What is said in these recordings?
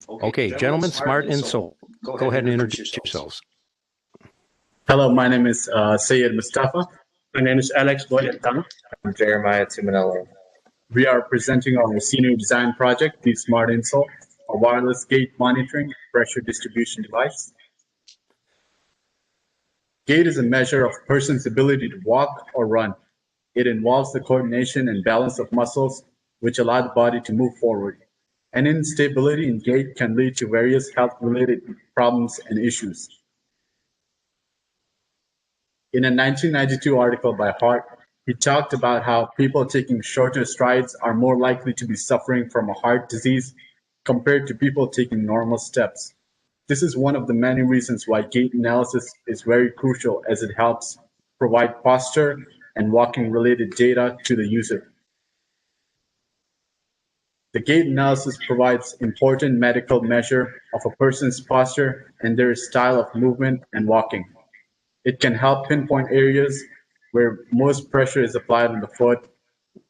Okay, gentlemen, Smart Insole, go ahead and introduce yourselves. Hello, my name is Syed Mustafa. My name is Alex Boyatang. I'm Jeremiah Tumanello. We are presenting our senior design project, the Smart Insole, a wireless gait monitoring pressure distribution device. Gait is a measure of a person's ability to walk or run. It involves the coordination and balance of muscles which allow the body to move forward. And instability in gait can lead to various health-related problems and issues. In a 1992 article by Hart, he talked about how people taking shorter strides are more likely to be suffering from a heart disease compared to people taking normal steps. This is one of the many reasons why gait analysis is very crucial, as it helps provide posture and walking related data to the user. The gait analysis provides important medical measure of a person's posture and their style of movement and walking. It can help pinpoint areas where most pressure is applied on the foot,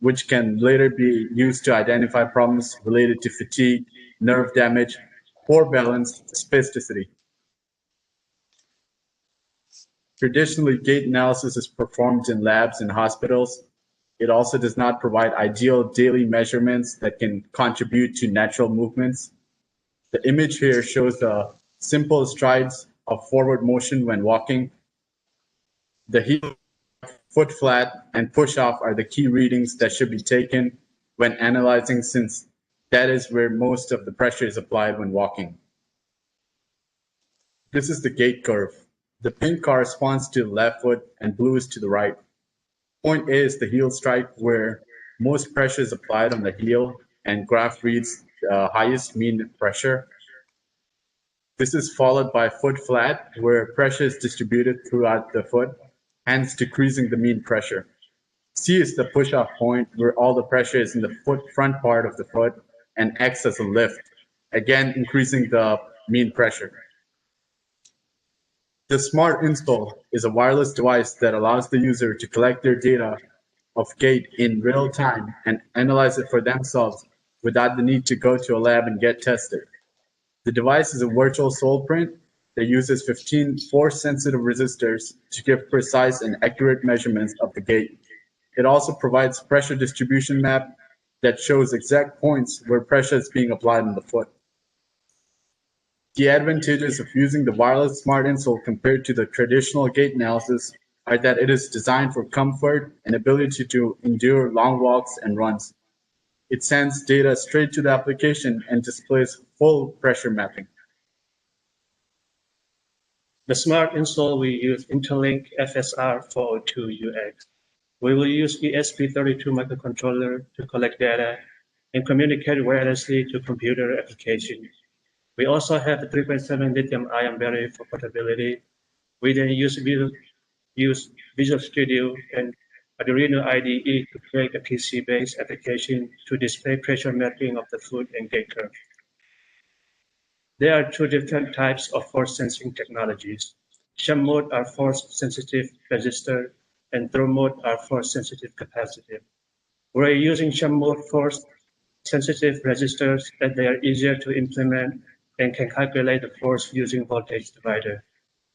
which can later be used to identify problems related to fatigue, nerve damage, poor balance, spasticity. Traditionally, gait analysis is performed in labs and hospitals. It also does not provide ideal daily measurements that can contribute to natural movements. The image here shows the simple strides of forward motion when walking. The heel, foot flat, and push-off are the key readings that should be taken when analyzing, since that is where most of the pressure is applied when walking. This is the gait curve. The pink corresponds to the left foot and blue is to the right. Point A is the heel strike, where most pressure is applied on the heel, and graph reads the highest mean pressure. This is followed by foot flat, where pressure is distributed throughout the foot, hence decreasing the mean pressure. C is the push-off point, where all the pressure is in the foot front part of the foot, and X as a lift, again increasing the mean pressure. The Smart Insole is a wireless device that allows the user to collect their data of gait in real time and analyze it for themselves without the need to go to a lab and get tested. The device is a virtual sole print that uses 15 force-sensitive resistors to give precise and accurate measurements of the gait. It also provides pressure distribution map that shows exact points where pressure is being applied on the foot. The advantages of using the wireless Smart Insole compared to the traditional gait analysis are that it is designed for comfort and ability to endure long walks and runs. It sends data straight to the application and displays full pressure mapping. The Smart Insole will use Interlink FSR 402 UX. We will use ESP32 microcontroller to collect data and communicate wirelessly to computer applications. We also have the 3.7 lithium-ion battery for portability. We then use Visual Studio and Arduino IDE to create a PC-based application to display pressure mapping of the foot and gait curve. There are two different types of force sensing technologies. Sham mode are force-sensitive resistor, and throw mode are force-sensitive capacitive. We're using sham mode force-sensitive resistors as they are easier to implement and can calculate the force using voltage divider.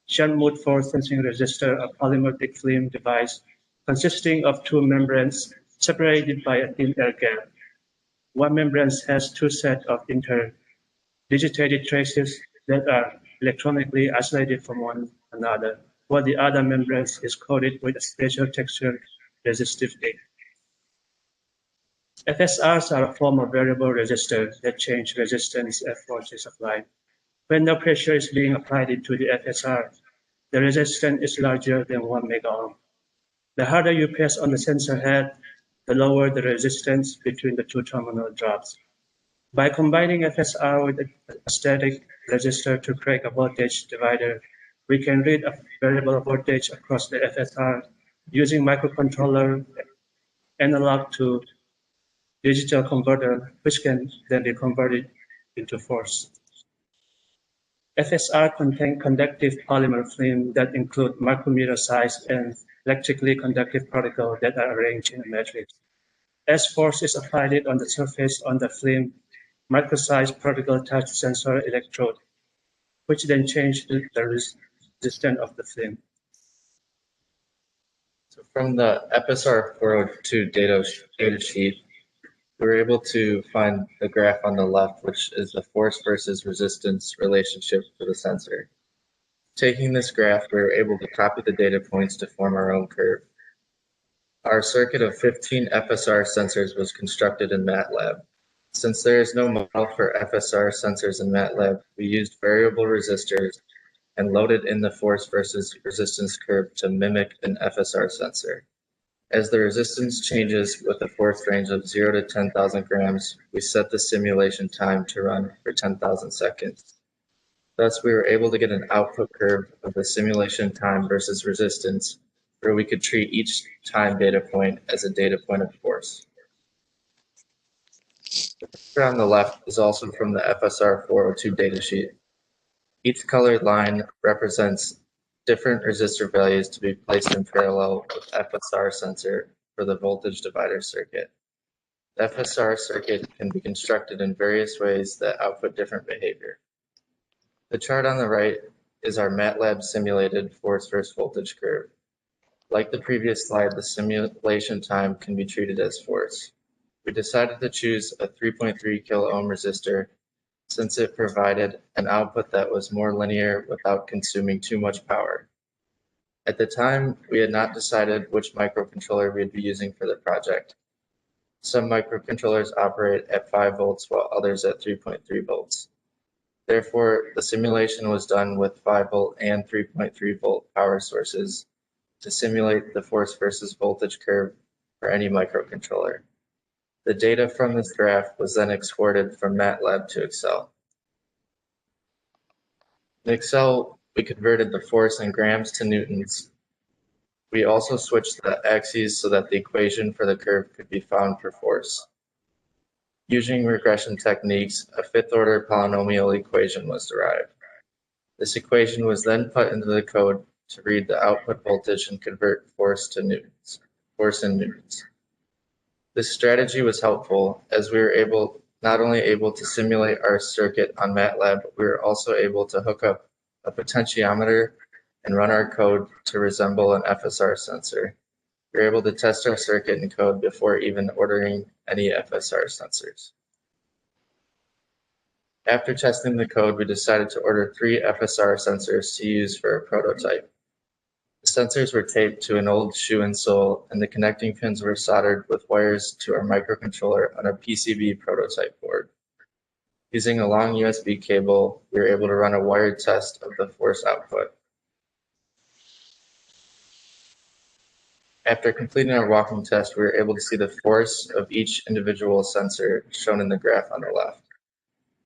Sham mode force sensing resistor are polymer thick film device consisting of two membranes separated by a thin air gap. One membrane has two sets of interdigitated traces that are electronically isolated from one another, while the other membrane is coated with a special textured resistive tape. FSRs are a form of variable resistors that change resistance as force is applied. When no pressure is being applied into the FSR, the resistance is larger than 1 megaohm. The harder you press on the sensor head, the lower the resistance between the two terminal drops. By combining FSR with a static resistor to create a voltage divider, we can read a variable voltage across the FSR using microcontroller analog to digital converter, which can then be converted into force. FSR contain conductive polymer film that include micrometer size and electrically conductive particles that are arranged in a matrix. As force is applied on the surface on the film, micro-sized particle touch sensor electrode, which then change the resistance of the film. So from the FSR 402 data sheet, we were able to find the graph on the left, which is the force versus resistance relationship for the sensor. Taking this graph, we were able to copy the data points to form our own curve. Our circuit of 15 FSR sensors was constructed in MATLAB. Since there is no model for FSR sensors in MATLAB, we used variable resistors and loaded in the force versus resistance curve to mimic an FSR sensor. As the resistance changes with a force range of 0 to 10,000 grams, we set the simulation time to run for 10,000 seconds. Thus, we were able to get an output curve of the simulation time versus resistance, where we could treat each time data point as a data point of force. The picture on the left is also from the FSR 402 datasheet. Each colored line represents different resistor values to be placed in parallel with FSR sensor for the voltage divider circuit. The FSR circuit can be constructed in various ways that output different behavior. The chart on the right is our MATLAB simulated force versus voltage curve. Like the previous slide, the simulation time can be treated as force. We decided to choose a 3.3 kilo ohm resistor since it provided an output that was more linear without consuming too much power. At the time, we had not decided which microcontroller we'd be using for the project. Some microcontrollers operate at 5 volts while others at 3.3 volts. Therefore, the simulation was done with 5 volt and 3.3 volt power sources to simulate the force versus voltage curve for any microcontroller. The data from this graph was then exported from MATLAB to Excel. In Excel, we converted the force in grams to newtons. We also switched the axes so that the equation for the curve could be found for force. Using regression techniques, a fifth-order polynomial equation was derived. This equation was then put into the code to read the output voltage and convert force in newtons. This strategy was helpful as we were not only able to simulate our circuit on MATLAB, but we were also able to hook up a potentiometer and run our code to resemble an FSR sensor. We were able to test our circuit and code before even ordering any FSR sensors. After testing the code, we decided to order 3 FSR sensors to use for a prototype. The sensors were taped to an old shoe insole, and the connecting pins were soldered with wires to our microcontroller on a PCB prototype board. Using a long USB cable, we were able to run a wired test of the force output. After completing our walking test, we were able to see the force of each individual sensor shown in the graph on the left.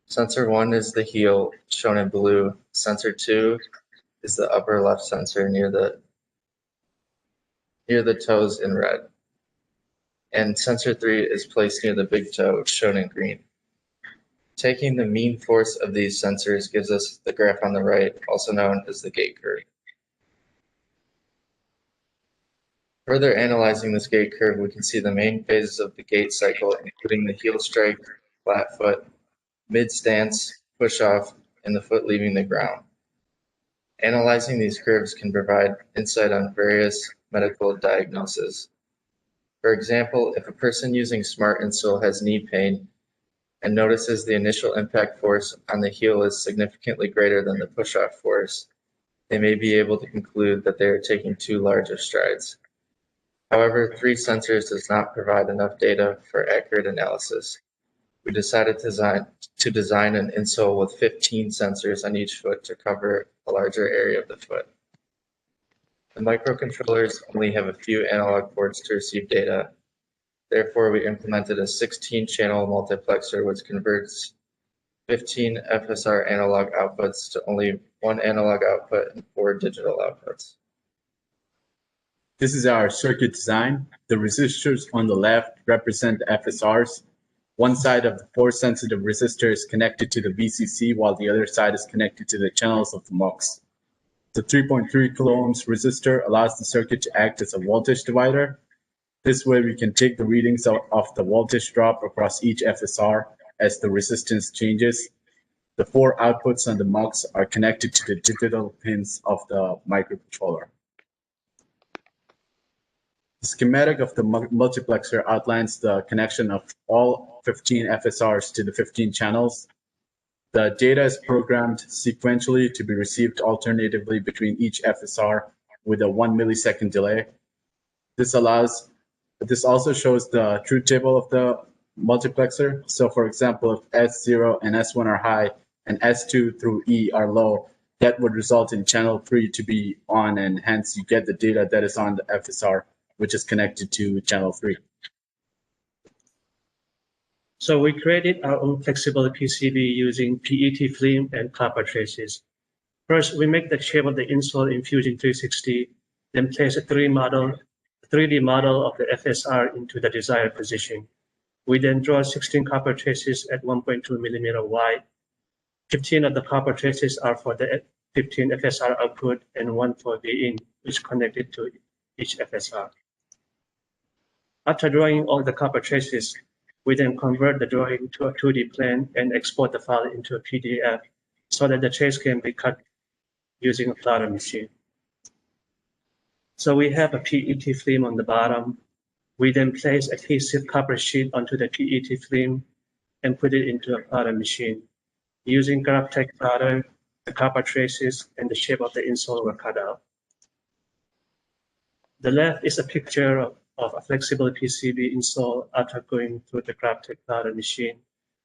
Sensor 1 is the heel, shown in blue. Sensor 2 is the upper left sensor near the toes in red. And sensor 3 is placed near the big toe, shown in green. Taking the mean force of these sensors gives us the graph on the right, also known as the gait curve. Further analyzing this gait curve, we can see the main phases of the gait cycle, including the heel strike, flat foot, mid stance, push off, and the foot leaving the ground. Analyzing these curves can provide insight on various medical diagnoses. For example, if a person using Smart Insole has knee pain and notices the initial impact force on the heel is significantly greater than the push-off force, they may be able to conclude that they are taking too large of strides. However, 3 sensors does not provide enough data for accurate analysis. We decided to design an insole with 15 sensors on each foot to cover a larger area of the foot. The microcontrollers only have a few analog ports to receive data. Therefore, we implemented a 16-channel multiplexer which converts 15 FSR analog outputs to only 1 analog output and 4 digital outputs. This is our circuit design. The resistors on the left represent the FSRs. One side of the force-sensitive resistor is connected to the VCC, while the other side is connected to the channels of the MUX. The 3.3 kilo ohms resistor allows the circuit to act as a voltage divider. This way we can take the readings of the voltage drop across each FSR as the resistance changes. The 4 outputs on the MUX are connected to the digital pins of the microcontroller. The schematic of the multiplexer outlines the connection of all 15 FSRs to the 15 channels. The data is programmed sequentially to be received alternatively between each FSR with a 1 millisecond delay. This also shows the truth table of the multiplexer. So for example, if S0 and S1 are high and S2 through E are low, that would result in channel 3 to be on, and hence you get the data that is on the FSR, which is connected to channel 3. So we created our own flexible PCB using PET film and copper traces. First, we make the shape of the insole in Fusion 360, then place a 3D model of the FSR into the desired position. We then draw 16 copper traces at 1.2 millimeter wide. 15 of the copper traces are for the 15 FSR output and 1 for V-in, which is connected to each FSR. After drawing all the copper traces, we then convert the drawing to a 2D plan and export the file into a PDF so that the trace can be cut using a plotter machine. So we have a PET film on the bottom. We then place adhesive copper sheet onto the PET film and put it into a plotter machine. Using GraphTech plotter, the copper traces and the shape of the insole were cut out. The left is a picture of a flexible PCB insole after going through the GraphTech plotter machine,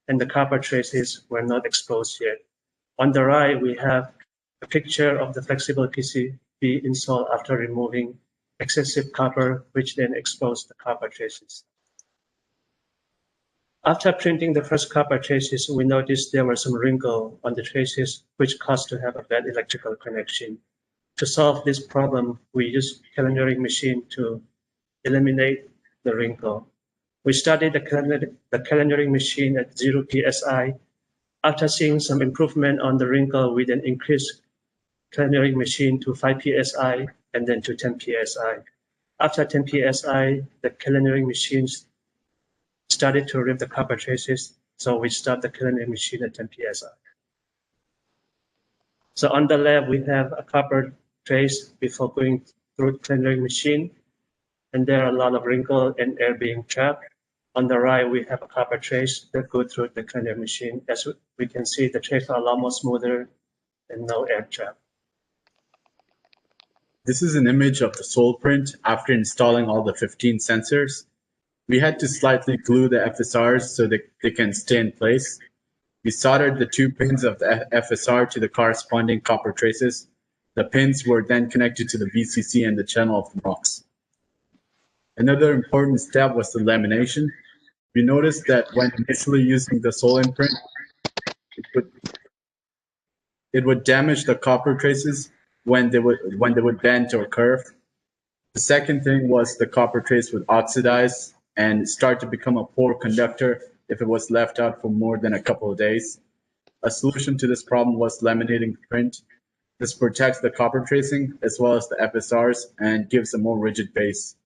and the copper traces were not exposed yet. On the right, we have a picture of the flexible PCB insole after removing excessive copper, which then exposed the copper traces. After printing the first copper traces, we noticed there were some wrinkles on the traces, which caused to have a bad electrical connection. To solve this problem, we used calendaring machine to eliminate the wrinkle. We started the calendaring machine at 0 psi. After seeing some improvement on the wrinkle, we then increased calendaring machine to 5 psi and then to 10 psi. After 10 psi, the calendaring machines started to rip the copper traces, so we stopped the calendaring machine at 10 psi. So on the left, we have a copper trace before going through the calendaring machine, and there are a lot of wrinkles and air being trapped. On the right, we have a copper trace that go through the calendaring machine. As we can see, the trace are a lot more smoother and no air trap. This is an image of the sole print after installing all the 15 sensors. We had to slightly glue the FSRs so that they can stay in place. We soldered the 2 pins of the FSR to the corresponding copper traces. The pins were then connected to the VCC and the channel of the MUX. Another important step was the lamination. We noticed that when initially using the sole imprint, it would damage the copper traces when they would bend or curve. The second thing was the copper trace would oxidize and start to become a poor conductor if it was left out for more than a couple of days. A solution to this problem was laminating the print. This protects the copper tracing as well as the FSRs and gives a more rigid base.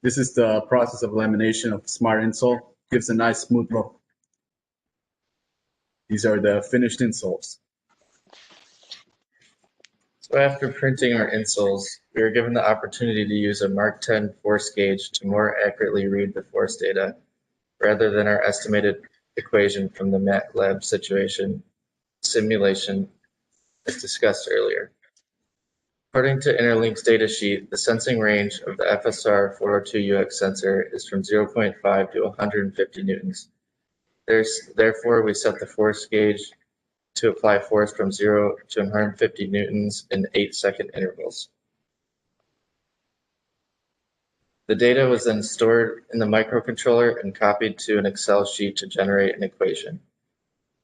This is the process of lamination of Smart Insole. Gives a nice smooth look. These are the finished insoles. So after printing our insoles, we were given the opportunity to use a Mark 10 force gauge to more accurately read the force data, rather than our estimated equation from the MATLAB simulation as discussed earlier. According to Interlink's datasheet, the sensing range of the FSR 402UX sensor is from 0.5 to 150 newtons. Therefore, we set the force gauge to apply force from 0 to 150 newtons in 8-second intervals. The data was then stored in the microcontroller and copied to an Excel sheet to generate an equation.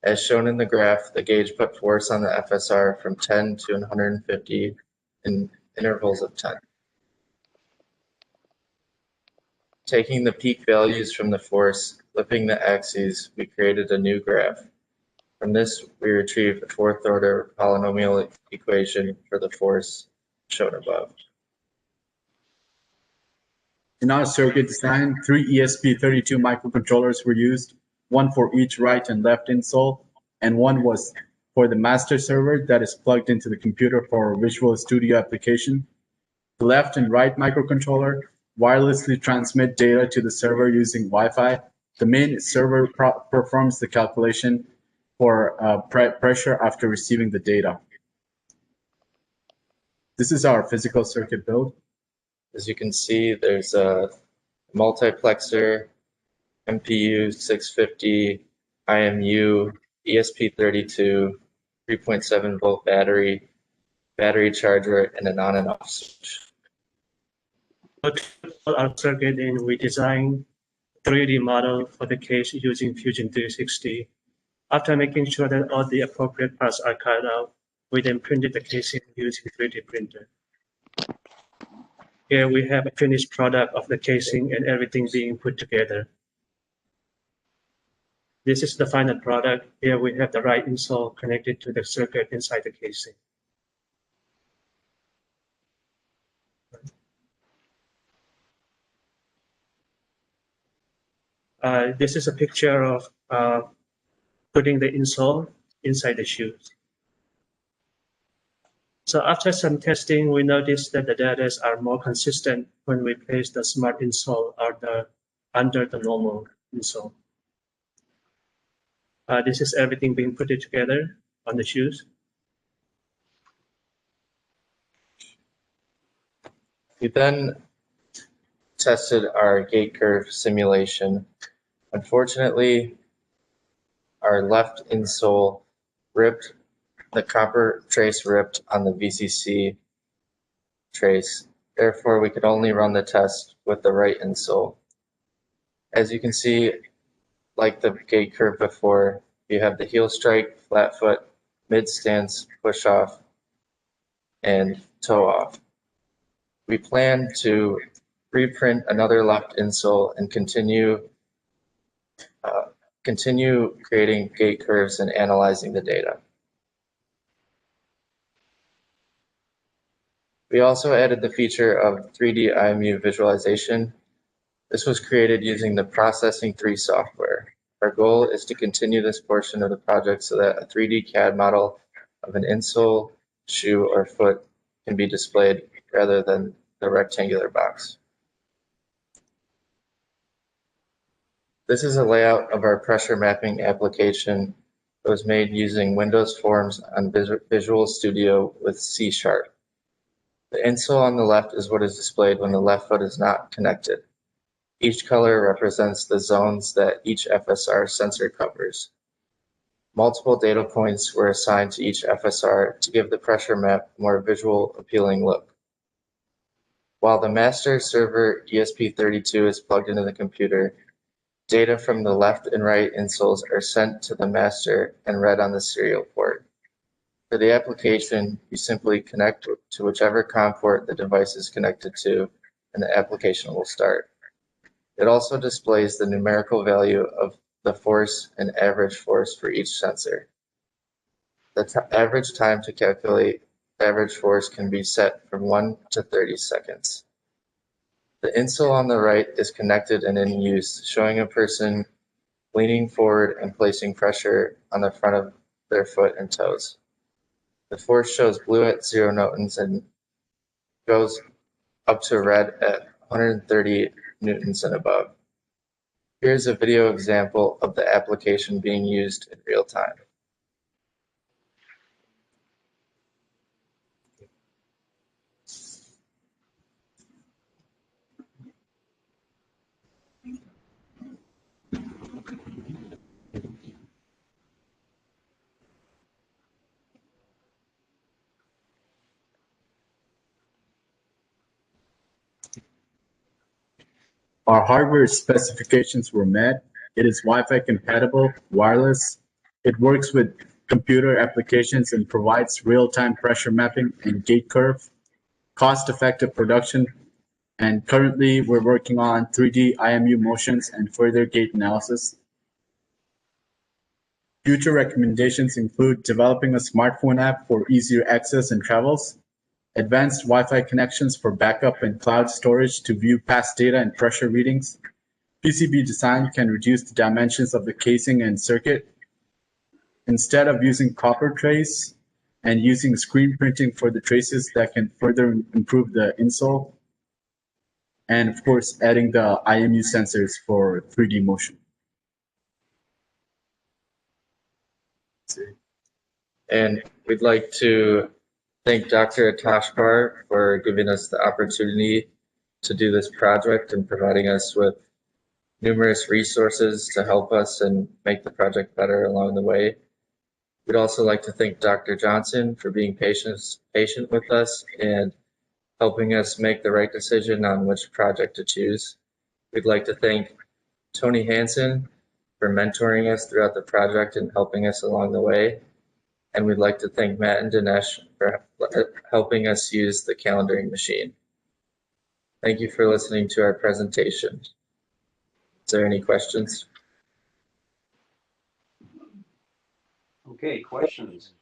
As shown in the graph, the gauge put force on the FSR from 10 to 150 in intervals of 10. Taking the peak values from the force, flipping the axes, we created a new graph. From this, we retrieved the 4th order polynomial equation for the force shown above. In our circuit design, 3 ESP32 microcontrollers were used. one for each right and left insole, and one was for the master server that is plugged into the computer for Visual Studio application. The left and right microcontroller wirelessly transmit data to the server using Wi-Fi. The main server performs the calculation for pressure after receiving the data. This is our physical circuit build. As you can see, there's a multiplexer, MPU 650, IMU, ESP32, 3.7 volt battery, battery charger, and an on and off switch. Our circuit, and we designed 3D model for the case using Fusion 360. After making sure that all the appropriate parts are cut out, we then printed the casing using 3D printer. Here we have a finished product of the casing and everything being put together. This is the final product. Here we have the right insole connected to the circuit inside the casing. This is a picture of putting the insole inside the shoes. So after some testing, we noticed that the data are more consistent when we place the Smart Insole under the normal insole. This is everything being put together on the shoes. We then tested our gait curve simulation. Unfortunately, our left insole ripped, the copper trace ripped on the VCC trace. Therefore, we could only run the test with the right insole. As you can see, like the gait curve before, you have the heel strike, flat foot, mid stance, push off, and toe off. We plan to reprint another left insole and continue creating gait curves and analyzing the data. We also added the feature of 3D Imu Visualization. This was created using the Processing 3 software. Our goal is to continue this portion of the project so that a 3D CAD model of an insole, shoe, or foot can be displayed rather than the rectangular box. This is a layout of our pressure mapping application that was made using Windows Forms on Visual Studio with C#. The insole on the left is what is displayed when the left foot is not connected. Each color represents the zones that each FSR sensor covers. Multiple data points were assigned to each FSR to give the pressure map a more visual, appealing look. While the master server ESP32 is plugged into the computer, data from the left and right insoles are sent to the master and read on the serial port. For the application, you simply connect to whichever COM port the device is connected to, and the application will start. It also displays the numerical value of the force and average force for each sensor. The average time to calculate average force can be set from 1 to 30 seconds. The insole on the right is connected and in use, showing a person leaning forward and placing pressure on the front of their foot and toes. The force shows blue at 0 newtons and goes up to red at 130 newtons and above. Here's a video example of the application being used in real time. Our hardware specifications were met. It is Wi-Fi compatible, wireless. It works with computer applications and provides real-time pressure mapping and gait curve, cost-effective production, and currently we're working on 3D IMU motions and further gait analysis. Future recommendations include developing a smartphone app for easier access and travels, advanced Wi-Fi connections for backup and cloud storage to view past data and pressure readings, PCB design can reduce the dimensions of the casing and circuit. Instead of using copper trace and using screen printing for the traces that can further improve the insole. And of course, adding the IMU sensors for 3D motion. And we'd like to thank Dr. Atashkar for giving us the opportunity to do this project and providing us with numerous resources to help us and make the project better along the way. We'd also like to thank Dr. Johnson for being patient with us and helping us make the right decision on which project to choose. We'd like to thank Tony Hansen for mentoring us throughout the project and helping us along the way. And we'd like to thank Matt and Dinesh for helping us use the calendaring machine. Thank you for listening to our presentation. Is there any questions? Okay, questions?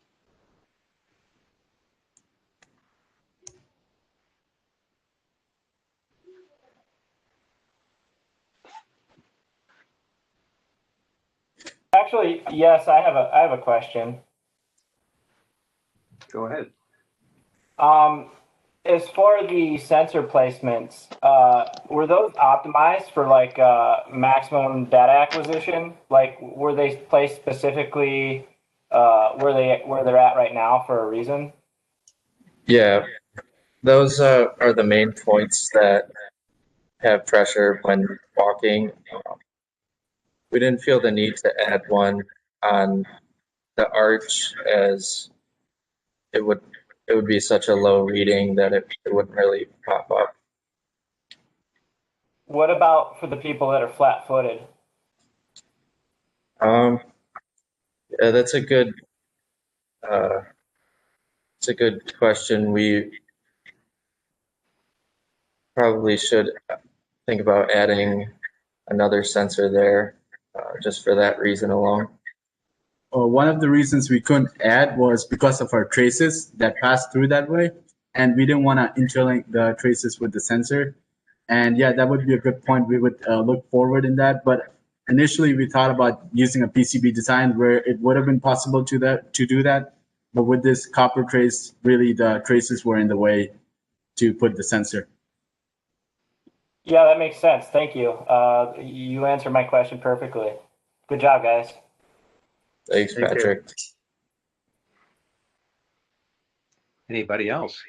Actually, yes, I have a question. Go ahead. As for the sensor placements, were those optimized for like maximum data acquisition? Like, were they placed specifically where they're at right now for a reason? Yeah, those are the main points that have pressure when walking. We didn't feel the need to add one on the arch as it would be such a low reading that it wouldn't really pop up. What about for the people that are flat-footed? Yeah, that's a good it's a good question. We probably should think about adding another sensor there just for that reason alone. One of the reasons we couldn't add was because of our traces that passed through that way. And we didn't want to interlink the traces with the sensor. And yeah, that would be a good point. We would look forward in that. But initially, we thought about using a PCB design where it would have been possible to do that. But with this copper trace, really the traces were in the way to put the sensor. Yeah, that makes sense. Thank you. You answered my question perfectly. Good job, guys. Thanks, Thank you. Patrick. Anybody else?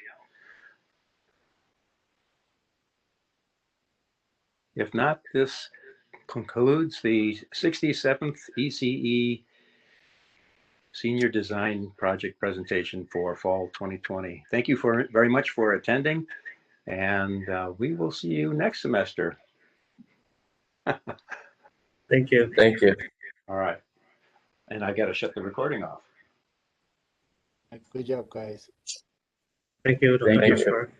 If not, this concludes the 67th ECE Senior Design Project presentation for fall 2020. Thank you very much for attending, and we will see you next semester. Thank you. Thank you. All right. And I got to shut the recording off. Good job, guys. Thank you, Dr. Thank you. Ashford.